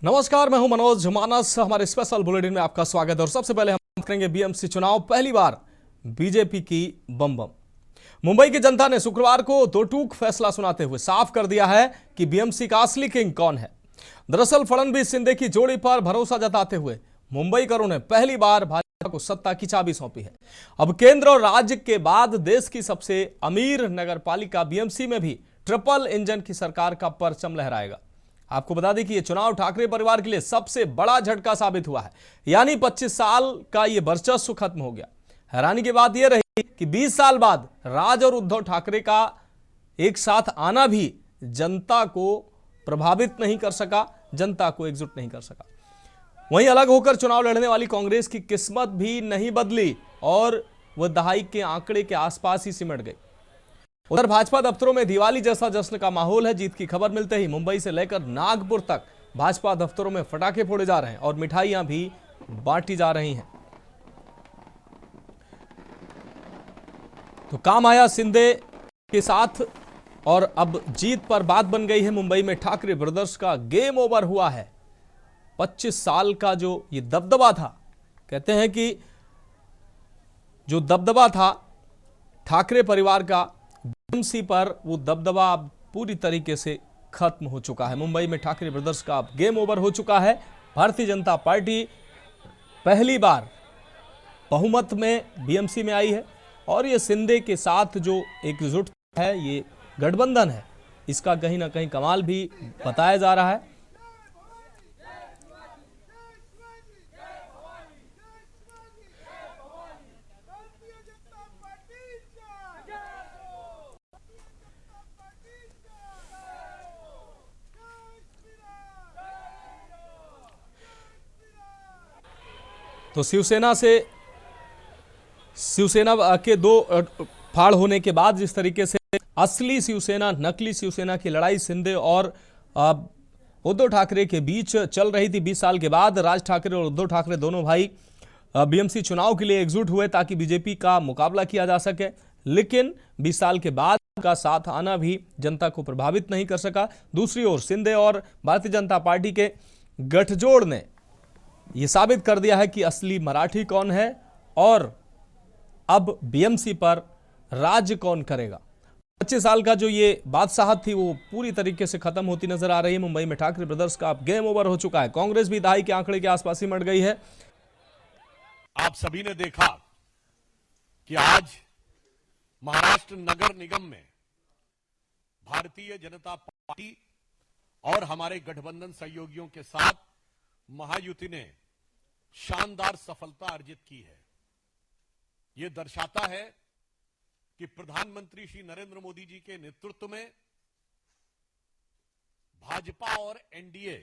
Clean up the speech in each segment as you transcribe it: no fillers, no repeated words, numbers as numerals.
नमस्कार, मैं हूं मनोज मानस। हमारे स्पेशल बुलेटिन में आपका स्वागत है और सबसे पहले हम बात करेंगे बीएमसी चुनाव। पहली बार बीजेपी की बम बम। मुंबई की जनता ने शुक्रवार को दो टूक फैसला सुनाते हुए साफ कर दिया है कि बीएमसी का असली किंग कौन है। दरअसल फडणवीस शिंदे की जोड़ी पर भरोसा जताते हुए मुंबईकरों ने पहली बार भाजपा को सत्ता की चाबी सौंपी है। अब केंद्र और राज्य के बाद देश की सबसे अमीर नगरपालिका बीएमसी में भी ट्रिपल इंजन की सरकार का परचम लहराएगा। आपको बता दें कि यह चुनाव ठाकरे परिवार के लिए सबसे बड़ा झटका साबित हुआ है, यानी 25 साल का यह वर्चस्व खत्म हो गया। हैरानी की बात यह रही कि 20 साल बाद राज और उद्धव ठाकरे का एक साथ आना भी जनता को प्रभावित नहीं कर सका, जनता को एकजुट नहीं कर सका। वहीं अलग होकर चुनाव लड़ने वाली कांग्रेस की किस्मत भी नहीं बदली और वह दहाई के आंकड़े के आसपास ही सिमट गई। उधर भाजपा दफ्तरों में दिवाली जैसा जश्न का माहौल है। जीत की खबर मिलते ही मुंबई से लेकर नागपुर तक भाजपा दफ्तरों में पटाखे फोड़े जा रहे हैं और मिठाइयां भी बांटी जा रही हैं। तो काम आया शिंदे के साथ और अब जीत पर बात बन गई है। मुंबई में ठाकरे ब्रदर्स का गेम ओवर हुआ है। 25 साल का जो ये दबदबा था, कहते हैं कि जो दबदबा था ठाकरे परिवार का बीएमसी पर, वो दबदबा अब पूरी तरीके से खत्म हो चुका है। मुंबई में ठाकरे ब्रदर्स का अब गेम ओवर हो चुका है। भारतीय जनता पार्टी पहली बार बहुमत में बीएमसी में आई है और ये शिंदे के साथ जो एकजुट है, ये गठबंधन है, इसका कहीं ना कहीं कमाल भी बताया जा रहा है। तो शिवसेना के दो फाड़ होने के बाद जिस तरीके से असली शिवसेना नकली शिवसेना की लड़ाई शिंदे और उद्धव ठाकरे के बीच चल रही थी, 20 साल के बाद राज ठाकरे और उद्धव ठाकरे दोनों भाई बीएमसी चुनाव के लिए एकजुट हुए ताकि बीजेपी का मुकाबला किया जा सके। लेकिन 20 साल के बाद का साथ आना भी जनता को प्रभावित नहीं कर सका। दूसरी ओर शिंदे और भारतीय जनता पार्टी के गठजोड़ ने यह साबित कर दिया है कि असली मराठी कौन है और अब बीएमसी पर राज्य कौन करेगा। 25 साल का जो ये बादशाहत थी वो पूरी तरीके से खत्म होती नजर आ रही है। मुंबई में ठाकरे ब्रदर्स का अब गेम ओवर हो चुका है। कांग्रेस भी दहाई के आंकड़े के आसपास ही मट गई है। आप सभी ने देखा कि आज महाराष्ट्र नगर निगम में भारतीय जनता पार्टी और हमारे गठबंधन सहयोगियों के साथ महायुति ने शानदार सफलता अर्जित की है। यह दर्शाता है कि प्रधानमंत्री श्री नरेंद्र मोदी जी के नेतृत्व में भाजपा और एनडीए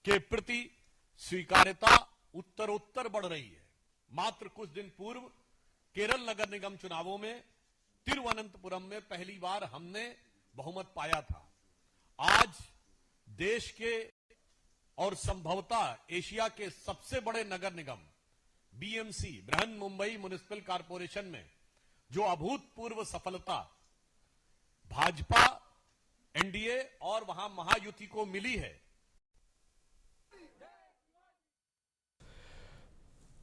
के प्रति स्वीकार्यता उत्तरोत्तर बढ़ रही है। मात्र कुछ दिन पूर्व केरल नगर निगम चुनावों में तिरुवनंतपुरम में पहली बार हमने बहुमत पाया था। आज देश के और संभवतः एशिया के सबसे बड़े नगर निगम BMC Brihanmumbai municipal corporation में जो अभूतपूर्व सफलता भाजपा एनडीए और वहां महायुति को मिली है।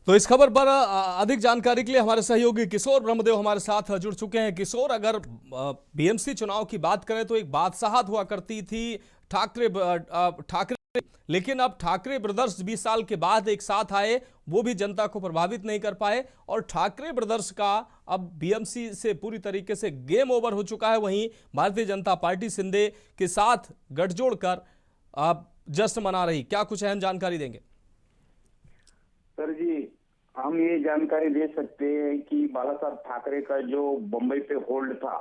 तो इस खबर पर अधिक जानकारी के लिए हमारे सहयोगी किशोर ब्रह्मदेव हमारे साथ जुड़ चुके हैं। किशोर, अगर बीएमसी चुनाव की बात करें तो एक बादशाहत हुआ करती थी ठाकरे, लेकिन अब ठाकरे ब्रदर्स 20 साल के बाद एक साथ आए, वो भी जनता को प्रभावित नहीं कर पाए और ठाकरे ब्रदर्स का अब बीएमसी से पूरी तरीके से गेम ओवर हो चुका है। वहीं भारतीय जनता पार्टी शिंदे के साथ गठजोड़ कर जश्न मना रही। क्या कुछ अहम जानकारी देंगे? सर जी, हम ये जानकारी दे सकते हैं कि बाला साहब ठाकरे का जो बंबई पे होल्ड था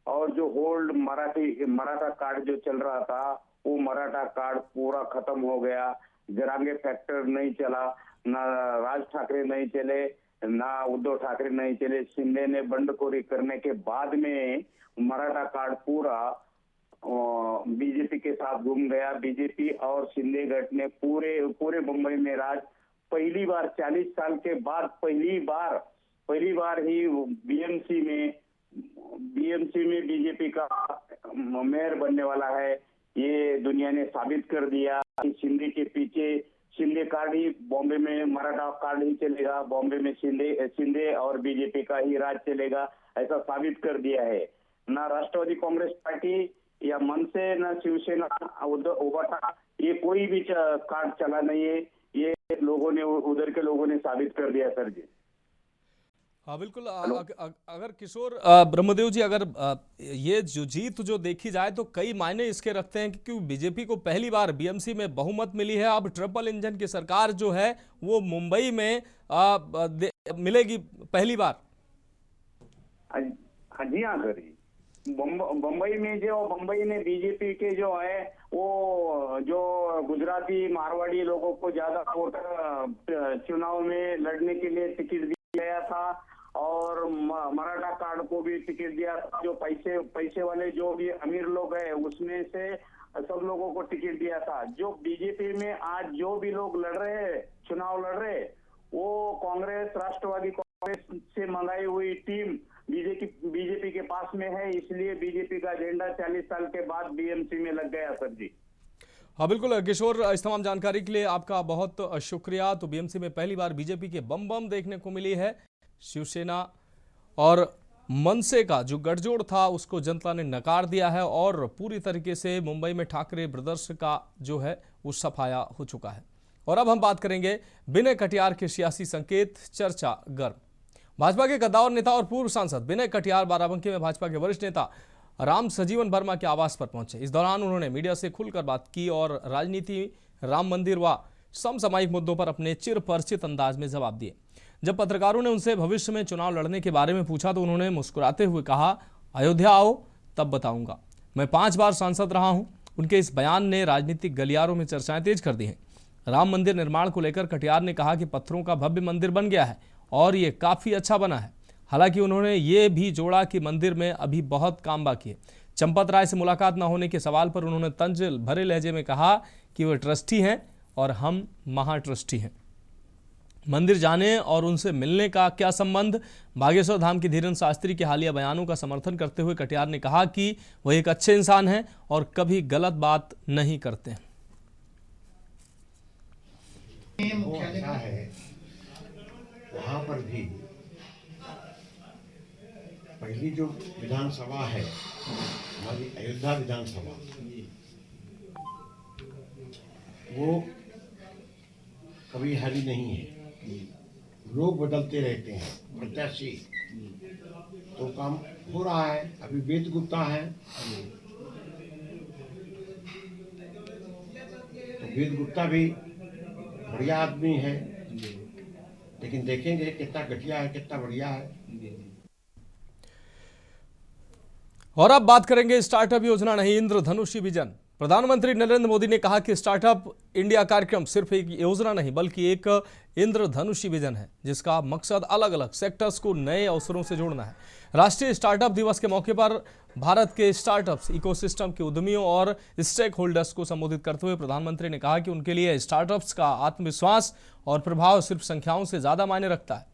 और जो होल्ड मराठा कार्ड जो चल रहा था, वो मराठा कार्ड पूरा खत्म हो गया। जरांगे फैक्टर नहीं चला, ना राज ठाकरे नहीं चले, ना उद्धव ठाकरे नहीं चले। शिंदे ने बंडखोरी करने के बाद में मराठा कार्ड पूरा बीजेपी के साथ घूम गया। बीजेपी और शिंदे गठ ने पूरे मुंबई में राज पहली बार 40 साल के बाद पहली बार ही बीएमसी में बीजेपी का मेयर बनने वाला है। ये दुनिया ने साबित कर दिया कि शिंदे के पीछे शिंदे कार्ड ही, बॉम्बे में मराठा कार्ड ही चलेगा, बॉम्बे में शिंदे और बीजेपी का ही राज चलेगा, ऐसा साबित कर दिया है। ना राष्ट्रवादी कांग्रेस पार्टी या मनसे, न शिवसेना, उबाटा, ये कोई भी कार्ड चला नहीं है। ये लोगों ने, उधर के लोगों ने साबित कर दिया सर जी। हाँ बिल्कुल। अगर किशोर ब्रह्मदेव जी, अगर ये जो जीत जो देखी जाए तो कई मायने इसके रखते हैं, क्योंकि बीजेपी को पहली बार बीएमसी में बहुमत मिली है। अब ट्रिपल इंजन की सरकार जो है वो मुंबई में मिलेगी पहली बार। हाँ जी, हाँ सर जी। बम्बई में बीजेपी के जो है वो जो गुजराती मारवाड़ी लोगों को ज्यादा वोट चुनाव में लड़ने के लिए टिकट दिया गया था, और मराठा कार्ड को भी टिकट दिया था। जो पैसे वाले जो भी अमीर लोग हैं उसमें से सब लोगों को टिकट दिया था। जो बीजेपी में आज जो भी लोग लड़ रहे हैं, चुनाव लड़ रहे हैं, वो कांग्रेस, राष्ट्रवादी कांग्रेस से मंगाई हुई टीम बीजेपी के पास में है। इसलिए बीजेपी का एजेंडा 40 साल के बाद बीएमसी में लग गया सर जी। हाँ बिल्कुल किशोर, इस तमाम जानकारी के लिए आपका बहुत शुक्रिया। तो बीएमसी में पहली बार बीजेपी के बम देखने को मिली है। शिवसेना और मनसे का जो गठजोड़ था उसको जनता ने नकार दिया है, और पूरी तरीके से मुंबई में ठाकरे ब्रदर्स का जो है वो सफाया हो चुका है। और अब हम बात करेंगे विनय कटियार के सियासी संकेत, चर्चा गर्म। भाजपा के कद्दावर नेता और पूर्व सांसद विनय कटियार बाराबंकी में भाजपा के वरिष्ठ नेता राम सजीवन वर्मा के आवास पर पहुंचे। इस दौरान उन्होंने मीडिया से खुलकर बात की और राजनीति, राम मंदिर व समसामयिक मुद्दों पर अपने चिरपरिचित अंदाज में जवाब दिए। जब पत्रकारों ने उनसे भविष्य में चुनाव लड़ने के बारे में पूछा तो उन्होंने मुस्कुराते हुए कहा, अयोध्या आओ तब बताऊंगा, मैं 5 बार सांसद रहा हूं। उनके इस बयान ने राजनीतिक गलियारों में चर्चाएं तेज कर दी हैं। राम मंदिर निर्माण को लेकर कटियार ने कहा कि पत्थरों का भव्य मंदिर बन गया है और ये काफी अच्छा बना है। हालांकि उन्होंने ये भी जोड़ा कि मंदिर में अभी बहुत काम बाकी है। चंपत राय से मुलाकात न होने के सवाल पर उन्होंने तंज भरे लहजे में कहा कि वे ट्रस्टी हैं और हम महाट्रस्टी हैं। मंदिर जाने और उनसे मिलने का क्या संबंध? बागेश्वर धाम के धीरेन्द्र शास्त्री के हालिया बयानों का समर्थन करते हुए कटियार ने कहा कि वह एक अच्छे इंसान हैं और कभी गलत बात नहीं करते हैं। वो अच्छा है, वहाँ पर भी पहली जो विधानसभा है हमारी अयोध्या विधानसभा, वो कभी हारी नहीं है। लोग बदलते रहते हैं, प्रत्याशी, तो काम हो रहा है। अभी वेद गुप्ता है, तो वेद गुप्ता भी बढ़िया आदमी है, लेकिन देखेंगे कितना घटिया है, कितना बढ़िया है। और अब बात करेंगे स्टार्टअप योजना नहीं, इंद्रधनुषी विजन। प्रधानमंत्री नरेंद्र मोदी ने कहा कि स्टार्टअप इंडिया कार्यक्रम सिर्फ एक योजना नहीं बल्कि एक इंद्रधनुषी विजन है, जिसका मकसद अलग अलग सेक्टर्स को नए अवसरों से जोड़ना है। राष्ट्रीय स्टार्टअप दिवस के मौके पर भारत के स्टार्टअप्स इकोसिस्टम के उद्यमियों और स्टेक होल्डर्स को संबोधित करते हुए प्रधानमंत्री ने कहा कि उनके लिए स्टार्टअप्स का आत्मविश्वास और प्रभाव सिर्फ संख्याओं से ज्यादा मायने रखता है।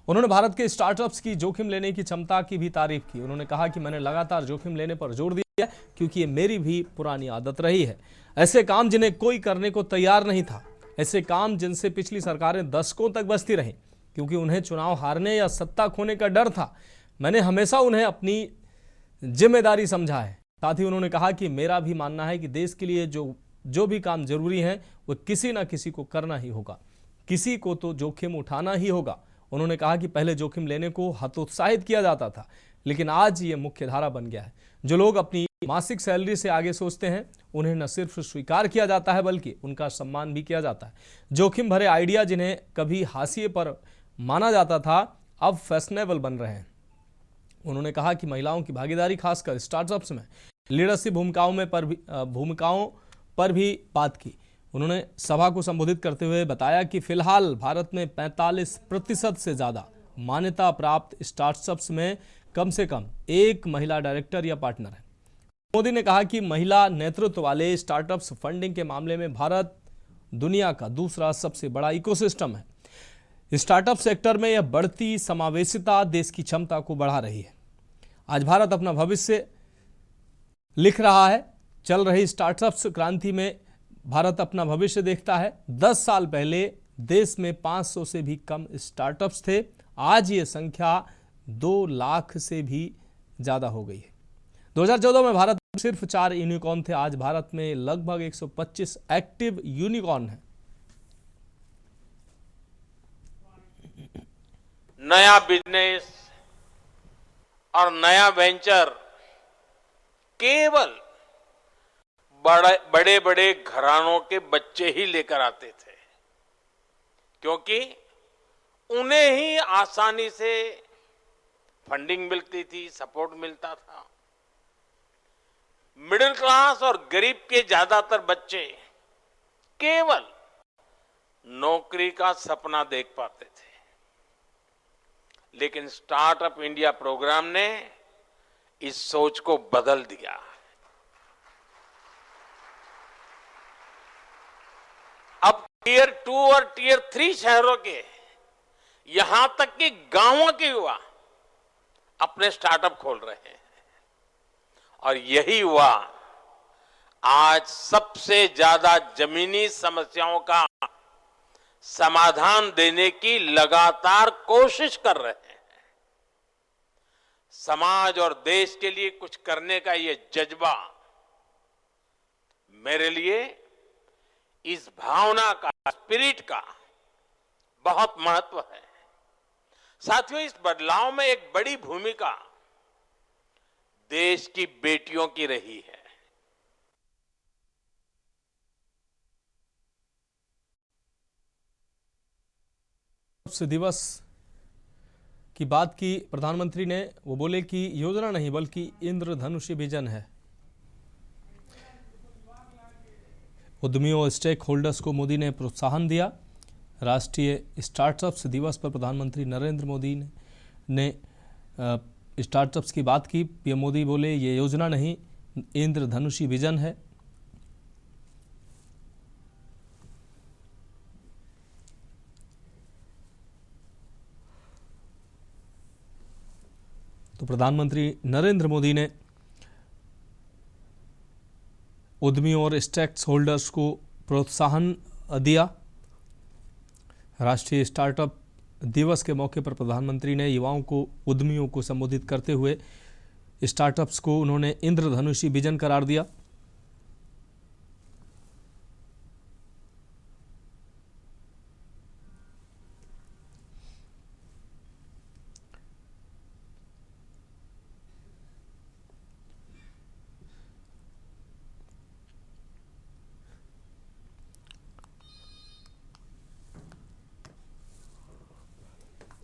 उन्होंने भारत के स्टार्टअप्स की जोखिम लेने की क्षमता की भी तारीफ की। उन्होंने कहा कि मैंने लगातार जोखिम लेने पर जोर दिया क्योंकि ये मेरी भी पुरानी आदत रही है। ऐसे काम जिन्हें कोई करने को तैयार नहीं था, ऐसे काम जिनसे पिछली सरकारें दशकों तक बचती रहीं क्योंकि उन्हें चुनाव हारने या सत्ता खोने का डर था, मैंने हमेशा उन्हें अपनी जिम्मेदारी समझा है। साथ ही उन्होंने कहा कि मेरा भी मानना है कि देश के लिए जो भी काम जरूरी है वो किसी ना किसी को करना ही होगा, किसी को तो जोखिम उठाना ही होगा। उन्होंने कहा कि पहले जोखिम लेने को हतोत्साहित किया जाता था, लेकिन आज ये मुख्य धारा बन गया है। जो लोग अपनी मासिक सैलरी से आगे सोचते हैं उन्हें न सिर्फ स्वीकार किया जाता है बल्कि उनका सम्मान भी किया जाता है। जोखिम भरे आइडिया जिन्हें कभी हाशिए पर माना जाता था अब फैशनेबल बन रहे हैं। उन्होंने कहा कि महिलाओं की भागीदारी खासकर स्टार्टअप्स में लीडरशिप भूमिकाओं पर भी बात की। उन्होंने सभा को संबोधित करते हुए बताया कि फिलहाल भारत में 45% से ज़्यादा मान्यता प्राप्त स्टार्टअप्स में कम से कम एक महिला डायरेक्टर या पार्टनर है। मोदी ने कहा कि महिला नेतृत्व वाले स्टार्टअप्स फंडिंग के मामले में भारत दुनिया का दूसरा सबसे बड़ा इकोसिस्टम है। स्टार्टअप सेक्टर में यह बढ़ती समावेशिता देश की क्षमता को बढ़ा रही है। आज भारत अपना भविष्य लिख रहा है चल रही स्टार्टअप्स क्रांति में भारत अपना भविष्य देखता है। 10 साल पहले देश में 500 से भी कम स्टार्टअप्स थे, आज ये संख्या 2 लाख से भी ज़्यादा हो गई है। 2014 में भारत में सिर्फ 4 यूनिकॉर्न थे, आज भारत में लगभग 125 एक्टिव यूनिकॉर्न हैं। नया बिजनेस और नया वेंचर केवल बड़े बड़े घरानों के बच्चे ही लेकर आते थे, क्योंकि उन्हें ही आसानी से फंडिंग मिलती थी, सपोर्ट मिलता था। मिडिल क्लास और गरीब के ज्यादातर बच्चे केवल नौकरी का सपना देख पाते थे, लेकिन स्टार्टअप इंडिया प्रोग्राम ने इस सोच को बदल दिया। अब टियर 2 और टियर 3 शहरों के, यहां तक कि गांवों के युवा अपने स्टार्टअप खोल रहे हैं, और यही युवा आज सबसे ज्यादा जमीनी समस्याओं का समाधान देने की लगातार कोशिश कर रहे हैं। समाज और देश के लिए कुछ करने का ये जज्बा मेरे लिए इस भावना का, स्पिरिट का बहुत महत्व है। साथियों, इस बदलाव में एक बड़ी भूमिका देश की बेटियों की रही है। दिवस की बात की प्रधानमंत्री ने, वो बोले कि योजना नहीं बल्कि इंद्रधनुषी विजन है। उद्यमियों और स्टेक होल्डर्स को मोदी ने प्रोत्साहन दिया। राष्ट्रीय स्टार्टअप्स दिवस पर प्रधानमंत्री नरेंद्र मोदी ने स्टार्टअप्स की बात की। पीएम मोदी बोले ये योजना नहीं, इंद्रधनुषी विजन है। तो प्रधानमंत्री नरेंद्र मोदी ने उद्यमियों और स्टेक्स होल्डर्स को प्रोत्साहन दिया। राष्ट्रीय स्टार्टअप दिवस के मौके पर प्रधानमंत्री ने युवाओं को, उद्यमियों को संबोधित करते हुए स्टार्टअप्स को उन्होंने इंद्रधनुषी विजन करार दिया।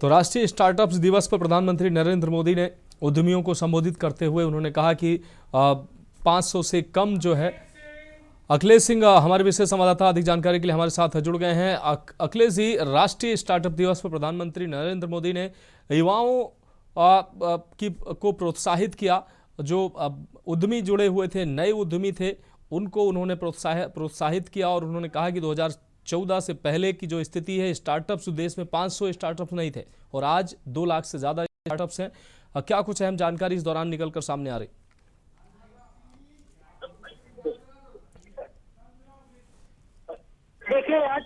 तो राष्ट्रीय स्टार्टअप्स दिवस पर प्रधानमंत्री नरेंद्र मोदी ने उद्यमियों को संबोधित करते हुए उन्होंने कहा कि 500 से कम जो है। अखिलेश सिंह हमारे विशेष संवाददाता अधिक जानकारी के लिए हमारे साथ जुड़ गए हैं। अखिलेश जी, राष्ट्रीय स्टार्टअप दिवस पर प्रधानमंत्री नरेंद्र मोदी ने युवाओं को प्रोत्साहित किया। जो उद्यमी जुड़े हुए थे, नए उद्यमी थे, उनको उन्होंने प्रोत्साहित किया और उन्होंने कहा कि 2014 से पहले की जो स्थिति है, स्टार्टअप्स देश में 500 स्टार्टअप्स नहीं थे और आज 2 लाख से ज़्यादा स्टार्टअप्स हैं। क्या कुछ अहम जानकारी इस दौरान निकलकर सामने आ रही? देखिए, आज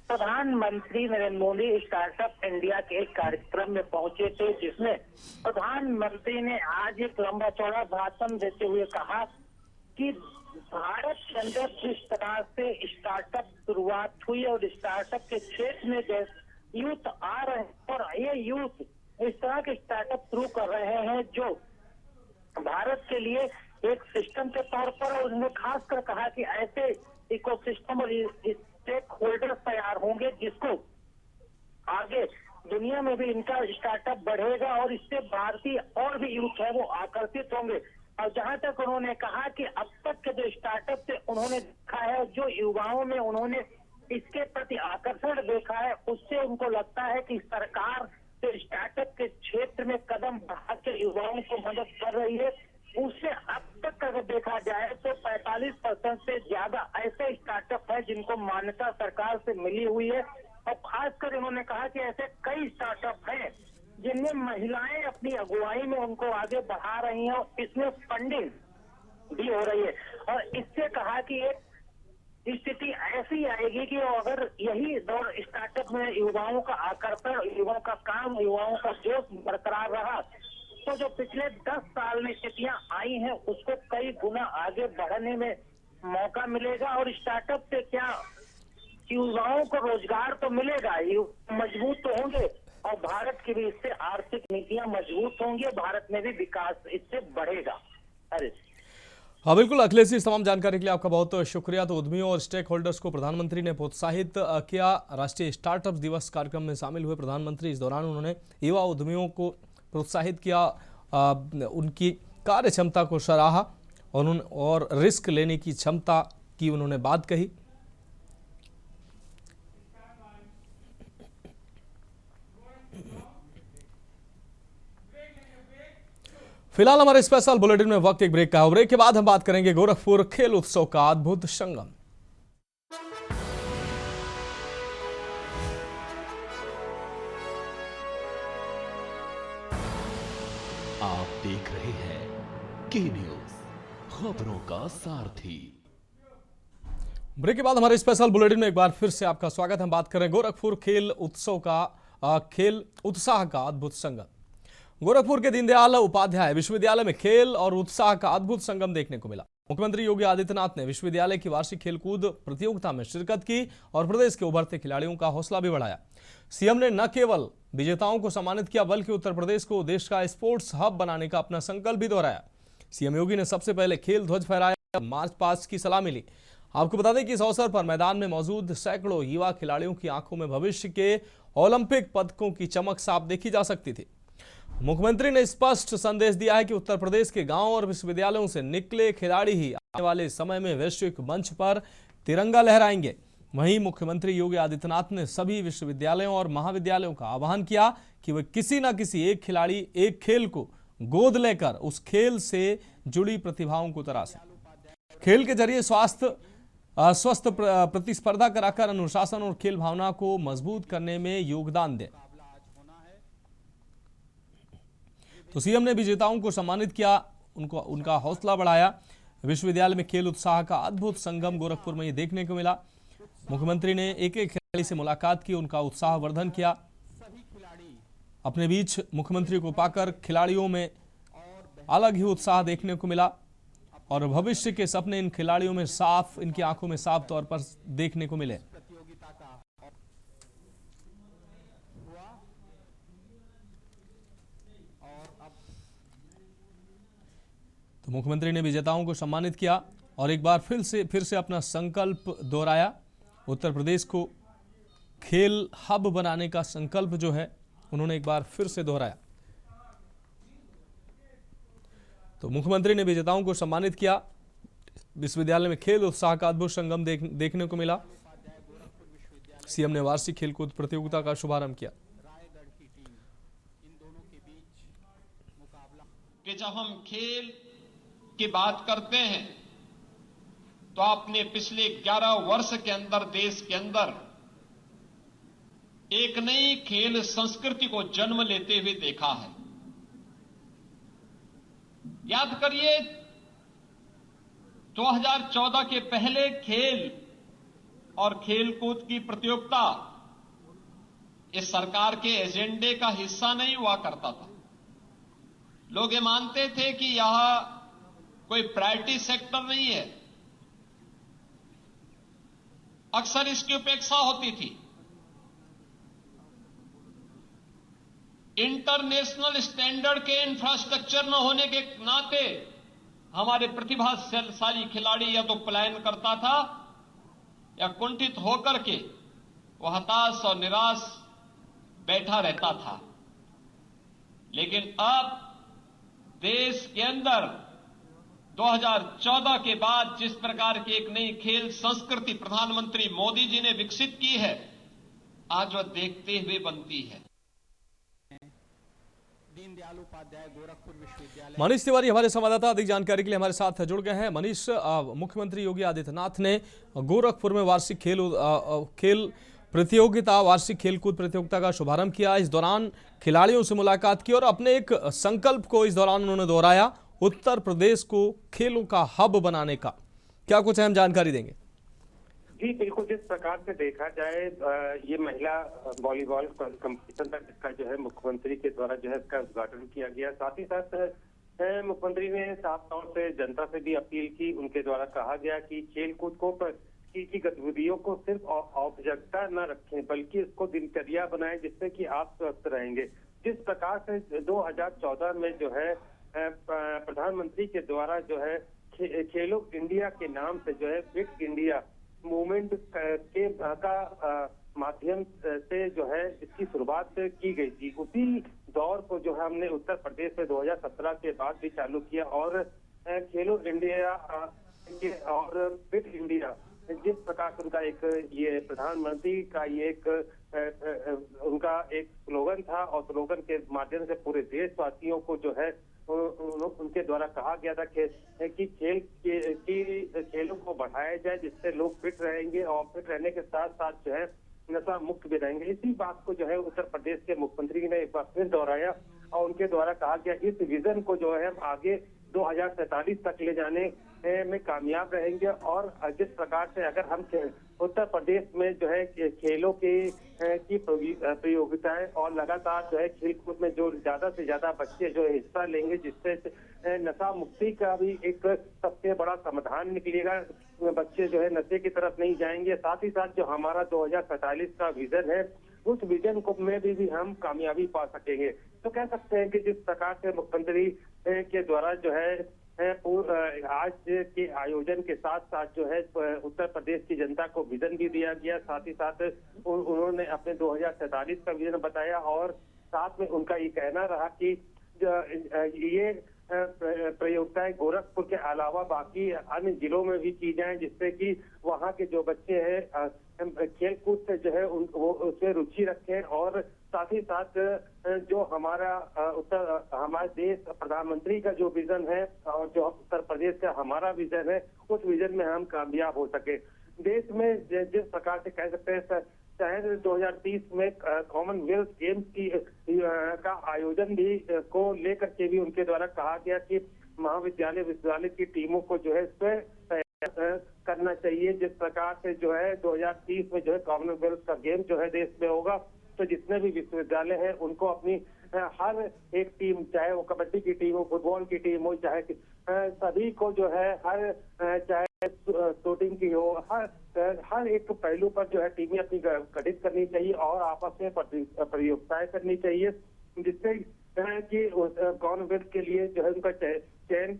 प्रधानमंत्री नरेंद्र मोदी स्टार्टअप इंडिया के एक कार्यक्रम में पहुंचे थे, जिसमें प्रधानमंत्री ने आज एक लंबा चौड़ा भाषण देते हुए कहा कि भारत के अंदर जिस तरह से स्टार्टअप शुरुआत हुई और स्टार्टअप के क्षेत्र में जैसे यूथ आ रहे हैं और ये यूथ इस तरह के स्टार्टअप शुरू कर रहे हैं जो भारत के लिए एक सिस्टम के तौर पर, और उन्होंने खासकर कहा कि ऐसे इकोसिस्टम और स्टेक होल्डर तैयार होंगे जिसको आगे दुनिया में भी इनका स्टार्टअप बढ़ेगा और इससे भारतीय और भी यूथ है वो आकर्षित होंगे। और जहां तक उन्होंने कहा कि अब तक के जो स्टार्टअप से उन्होंने देखा है, जो युवाओं में उन्होंने इसके प्रति आकर्षण देखा है, उससे उनको लगता है कि सरकार जो स्टार्टअप के क्षेत्र में कदम बढ़ा के युवाओं को मदद कर रही है, उससे अब तक अगर देखा जाए तो 45% से ज्यादा ऐसे स्टार्टअप है जिनको मान्यता सरकार से मिली हुई है। और खासकर उन्होंने कहा कि ऐसे कई स्टार्टअप हैं जिनमें महिलाएं अपनी अगुवाई में उनको आगे बढ़ा रही हैं और इसमें फंडिंग भी हो रही है। और इससे कहा कि एक स्थिति ऐसी आएगी कि अगर यही दौर स्टार्टअप में युवाओं का आकर्षण, युवाओं का काम, युवाओं का जोश बरकरार रहा तो जो पिछले 10 साल में स्थितियां आई हैं उसको कई गुना आगे बढ़ने में मौका मिलेगा। और स्टार्टअप से क्या युवाओं को रोजगार तो मिलेगा, मजबूत तो होंगे और भारत की भी इससे आर्थिक नीतियां मजबूत होंगी, भारत में भी विकास इससे बढ़ेगा। अरे हाँ बिल्कुल अखिलेश जी, इस तमाम जानकारी के लिए आपका बहुत शुक्रिया। तो उद्यमियों और स्टेक होल्डर्स को प्रधानमंत्री ने प्रोत्साहित किया। राष्ट्रीय स्टार्टअप दिवस कार्यक्रम में शामिल हुए प्रधानमंत्री। इस दौरान उन्होंने युवा उद्यमियों को प्रोत्साहित किया, उनकी कार्य क्षमता को सराहा और रिस्क लेने की क्षमता की उन्होंने बात कही। फिलहाल हमारे स्पेशल बुलेटिन में वक्त एक ब्रेक का है। ब्रेक के बाद हम बात करेंगे गोरखपुर खेल उत्सव का अद्भुत संगम। आप देख रहे हैं के न्यूज, खबरों का सारथी। ब्रेक के बाद हमारे स्पेशल बुलेटिन में एक बार फिर से आपका स्वागत। हम बात कर रहे हैं गोरखपुर खेल उत्सव का खेल उत्साह का अद्भुत संगम। गोरखपुर के दीनदयाल उपाध्याय विश्वविद्यालय में खेल और उत्साह का अद्भुत संगम देखने को मिला। मुख्यमंत्री योगी आदित्यनाथ ने विश्वविद्यालय की वार्षिक खेलकूद प्रतियोगिता में शिरकत की और प्रदेश के उभरते खिलाड़ियों का हौसला भी बढ़ाया। सीएम ने न केवल विजेताओं को सम्मानित किया बल्कि उत्तर प्रदेश को देश का स्पोर्ट्स हब बनाने का अपना संकल्प भी दोहराया। सीएम योगी ने सबसे पहले खेल ध्वज फहराया, मार्च पास्ट की सलामी ली। आपको बता दें कि इस अवसर पर मैदान में मौजूद सैकड़ों युवा खिलाड़ियों की आंखों में भविष्य के ओलंपिक पदकों की चमक साफ देखी जा सकती थी। मुख्यमंत्री ने स्पष्ट संदेश दिया है कि उत्तर प्रदेश के गांव और विश्वविद्यालयों से निकले खिलाड़ी ही आने वाले समय में वैश्विक मंच पर तिरंगा लहराएंगे। वहीं मुख्यमंत्री योगी आदित्यनाथ ने सभी विश्वविद्यालयों और महाविद्यालयों का आह्वान किया कि वे किसी न किसी एक खिलाड़ी, एक खेल को गोद लेकर उस खेल से जुड़ी प्रतिभाओं को तराशें। खेल के जरिए स्वस्थ प्रतिस्पर्धा कराकर अनुशासन और खेल भावना को मजबूत करने में योगदान दें। तो सीएम ने विजेताओं को सम्मानित किया, उनका हौसला बढ़ाया। विश्वविद्यालय में खेल उत्साह का अद्भुत संगम गोरखपुर में ये देखने को मिला। मुख्यमंत्री ने एक एक खिलाड़ी से मुलाकात की, उनका उत्साह वर्धन किया। अपने बीच मुख्यमंत्री को पाकर खिलाड़ियों में अलग ही उत्साह देखने को मिला और भविष्य के सपने इन खिलाड़ियों में साफ, इनकी आंखों में साफ तौर पर देखने को मिले। तो मुख्यमंत्री ने विजेताओं को सम्मानित किया और एक बार फिर से अपना संकल्प दोहराया। उत्तर प्रदेश को खेल हब बनाने का संकल्प जो है उन्होंने एक बार फिर से दोहराया। तो मुख्यमंत्री ने विजेताओं को सम्मानित किया। विश्वविद्यालय में खेल उत्साह का अद्भुत संगम देखने को मिला। सीएम ने वार्षिक खेलकूद प्रतियोगिता का शुभारंभ किया। कि जब हम खेल की बात करते हैं तो आपने पिछले 11 वर्ष के अंदर देश के अंदर एक नई खेल संस्कृति को जन्म लेते हुए देखा है। याद करिए 2014 के पहले खेल और खेलकूद की प्रतियोगिता इस सरकार के एजेंडे का हिस्सा नहीं हुआ करता था। लोग ये मानते थे कि यह कोई प्रायोरिटी सेक्टर नहीं है, अक्सर इसकी उपेक्षा होती थी। इंटरनेशनल स्टैंडर्ड के इंफ्रास्ट्रक्चर न होने के नाते हमारे प्रतिभाशाली खिलाड़ी या तो पलायन करता था या कुंठित होकर के वह हताश और निराश बैठा रहता था। लेकिन अब देश के अंदर 2014 के बाद जिस प्रकार की एक नई खेल संस्कृति प्रधानमंत्री मोदी जी ने विकसित की है, आज वह देखते हुए बनती है। दीनदयाल उपाध्याय गोरखपुर विश्वविद्यालय। मनीष तिवारी हमारे संवाददाता अधिक जानकारी के लिए हमारे साथ जुड़ गए हैं। मनीष, मुख्यमंत्री योगी आदित्यनाथ ने गोरखपुर में वार्षिक खेल प्रतियोगिता, वार्षिक खेलकूद प्रतियोगिता का शुभारंभ किया। इस दौरान खिलाड़ियों से मुलाकात की और अपने एक संकल्प को इस दौरान उन्होंने दोहराया उत्तर प्रदेश को खेलों का हब बनाने का? क्या कुछ अहम जानकारी देंगे? जी बिल्कुल, जिस प्रकार से देखा जाए ये महिला वॉलीबॉल कंपटीशन था जिसका जो है मुख्यमंत्री के द्वारा जो है इसका उद्घाटन किया गया। साथ ही साथ मुख्यमंत्री ने साफ तौर से जनता से भी अपील की। उनके द्वारा कहा गया कि खेल कूद को की गतिविधियों को सिर्फ औपचारिकता न रखें बल्कि इसको दिनचर्या बनाएं जिससे कि आप स्वस्थ रहेंगे। जिस प्रकार से 2014 में जो है प्रधानमंत्री के द्वारा जो है खेलो इंडिया के नाम से जो है फिट इंडिया मूवमेंट के का माध्यम से जो है इसकी शुरुआत की गई थी, उसी दौर को जो है हमने उत्तर प्रदेश में 2017 के बाद भी चालू किया और खेलो इंडिया और फिट इंडिया जिस प्रकार से उनका एक ये प्रधानमंत्री का ये एक उनका एक स्लोगन था और स्लोगन के माध्यम से पूरे देशवासियों को जो है उनके द्वारा कहा गया था कि खेलों को बढ़ाया जाए जिससे लोग फिट रहेंगे और फिट रहने के साथ साथ जो है नशा मुक्त भी रहेंगे। इसी बात को जो है उत्तर प्रदेश के मुख्यमंत्री ने एक बार फिर दोहराया और उनके द्वारा कहा गया इस विजन को जो है हम आगे 2047 तक ले जाने में कामयाब रहेंगे। और जिस प्रकार से अगर हम उत्तर प्रदेश में जो है खेलों की प्रतियोगिताएं और लगातार जो है खेलकूद में जो ज्यादा से ज्यादा बच्चे जो है हिस्सा लेंगे जिससे नशा मुक्ति का भी एक सबसे बड़ा समाधान निकलेगा, बच्चे जो है नशे की तरफ नहीं जाएंगे। साथ ही साथ जो हमारा 2047 का विजन है उस विजन को में भी हम कामयाबी पा सकेंगे। तो कह सकते हैं कि जिस प्रकार से मुख्यमंत्री के द्वारा जो है आज के आयोजन के साथ साथ जो है उत्तर प्रदेश की जनता को विजन भी दिया गया, साथ ही साथ उन्होंने अपने 2047 का विजन बताया और साथ में उनका ये कहना रहा कि ये प्रतियोगिताएं गोरखपुर के अलावा बाकी अन्य जिलों में भी की जाएं जिससे कि वहां के जो बच्चे हैं खेल कूद से जो है वो उसमें रुचि रखें और साथ ही साथ जो हमारा हमारे देश प्रधानमंत्री का जो विजन है और जो उत्तर प्रदेश का हमारा विजन है उस विजन में हम कामयाब हो सके। देश में जिस प्रकार से कह सकते हैं चाहे 2030 में कॉमनवेल्थ गेम्स की का आयोजन भी को लेकर के भी उनके द्वारा कहा गया कि महाविद्यालय विश्वविद्यालय की टीमों को जो है इसमें करना चाहिए। जिस प्रकार से जो है 2030 में जो है कॉमनवेल्थ का गेम जो है देश में होगा तो जितने भी विश्वविद्यालय हैं उनको अपनी हर एक टीम, चाहे वो कबड्डी की टीम हो, फुटबॉल की टीम हो, चाहे सभी को जो है चाहे शूटिंग की हो, हर एक पहलू पर जो है टीमें अपनी गठित करनी चाहिए और आपस में प्रतियोगिताएं करनी चाहिए जिससे कि कॉमनवेल्थ के लिए जो है उनका चयन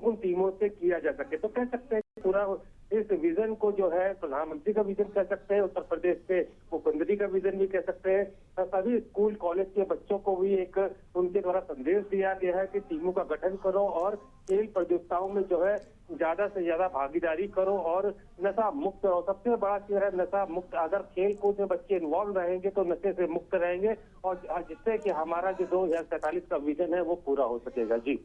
उन टीमों से किया जा सके। तो कह सकते हैं पूरा इस विजन को जो है प्रधानमंत्री का विजन कह सकते हैं, उत्तर प्रदेश के मुख्यमंत्री का विजन भी कह सकते हैं। सभी स्कूल कॉलेज के बच्चों को भी एक उनके द्वारा संदेश दिया गया है कि टीमों का गठन करो और खेल प्रतियोगिताओं में जो है ज्यादा से ज्यादा भागीदारी करो और नशा मुक्त रहो। सबसे बड़ा चीज है नशा मुक्त। अगर खेल कूद में बच्चे इन्वॉल्व रहेंगे तो नशे से मुक्त रहेंगे और जिससे कि हमारा जो 2047 का विजन है वो पूरा हो सकेगा। जी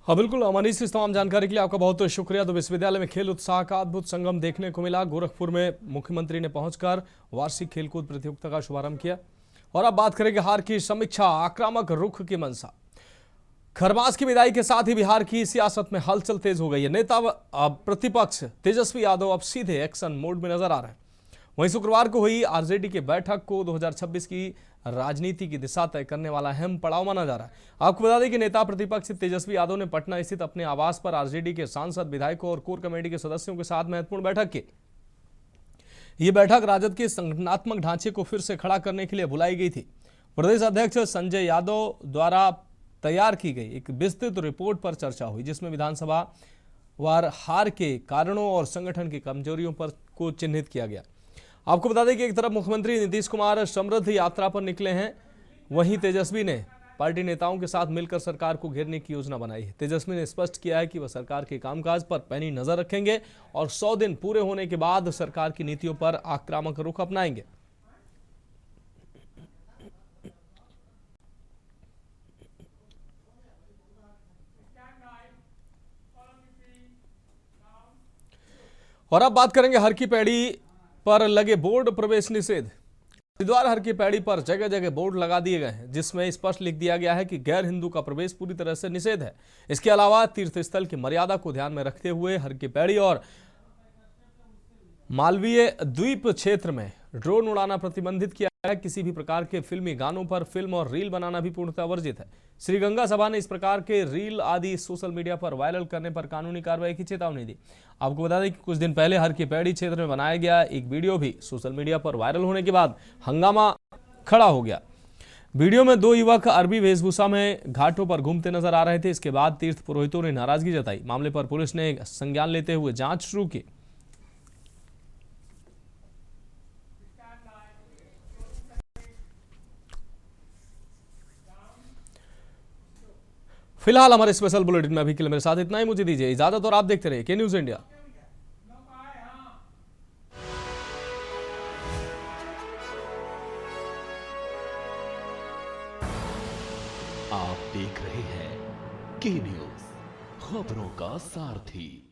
हाँ बिल्कुल अमनीश, इस तमाम जानकारी के लिए आपका बहुत बहुत शुक्रिया। तो विश्वविद्यालय में खेल उत्साह का अद्भुत संगम देखने को मिला। गोरखपुर में मुख्यमंत्री ने पहुंचकर वार्षिक खेलकूद प्रतियोगिता का शुभारंभ किया। और अब बात करेंगे हार की समीक्षा, आक्रामक रुख की मंशा। खरमास की विदाई के साथ ही बिहार की सियासत में हलचल तेज हो गई है। नेता प्रतिपक्ष तेजस्वी यादव अब सीधे एक्शन मोड में नजर आ रहे हैं। वहीं शुक्रवार को हुई आरजेडी की बैठक को 2026 की राजनीति की दिशा तय करने वाला अहम पड़ाव माना जा रहा है। आपको बता दें कि नेता प्रतिपक्ष तेजस्वी यादव ने पटना स्थित अपने आवास पर आरजेडी के सांसद, विधायकों और कोर कमेटी के सदस्यों के साथ महत्वपूर्ण बैठक की। ये बैठक राजद के संगठनात्मक ढांचे को फिर से खड़ा करने के लिए बुलाई गई थी। प्रदेश अध्यक्ष संजय यादव द्वारा तैयार की गई एक विस्तृत रिपोर्ट पर चर्चा हुई जिसमें विधानसभा वार हार के कारणों और संगठन की कमजोरियों पर को चिन्हित किया गया। आपको बता दें कि एक तरफ मुख्यमंत्री नीतीश कुमार समृद्ध यात्रा पर निकले हैं, वहीं तेजस्वी ने पार्टी नेताओं के साथ मिलकर सरकार को घेरने की योजना बनाई है। तेजस्वी ने स्पष्ट किया है कि वह सरकार के कामकाज पर पैनी नजर रखेंगे और 100 दिन पूरे होने के बाद सरकार की नीतियों पर आक्रामक रुख अपनाएंगे। और अब बात करेंगे हर की पैड़ी पर लगे बोर्ड प्रवेश निषेध। हरिद्वार हर की पैड़ी पर जगह जगह बोर्ड लगा दिए गए हैं जिसमें स्पष्ट लिख दिया गया है कि गैर हिंदू का प्रवेश पूरी तरह से निषेध है। इसके अलावा तीर्थस्थल की मर्यादा को ध्यान में रखते हुए हर की पैड़ी और मालवीय द्वीप क्षेत्र में ड्रोन उड़ाना प्रतिबंधित किया है। किसी भी प्रकार के फिल्मी गानों पर फिल्म और रील बनाना भी पूर्णतः वर्जित है। श्री गंगा सभा ने इस प्रकार के रील आदि सोशल मीडिया पर वायरल करने पर कानूनी कार्रवाई की चेतावनी दी। आपको बता दें कि कुछ दिन पहले हर की पैड़ी क्षेत्र में बनाया गया एक वीडियो भी सोशल मीडिया पर वायरल होने के बाद हंगामा खड़ा हो गया। वीडियो में 2 युवक अरबी वेशभूषा में घाटों पर घूमते नजर आ रहे थे। इसके बाद तीर्थ पुरोहितों ने नाराजगी जताई। मामले पर पुलिस ने संज्ञान लेते हुए जांच शुरू की। फिलहाल हमारे स्पेशल बुलेटिन में अभी के लिए मेरे साथ इतना ही। मुझे दीजिए इजाजत और आप देखते रहिए के न्यूज इंडिया। आप देख रहे हैं के न्यूज, खबरों का सारथी।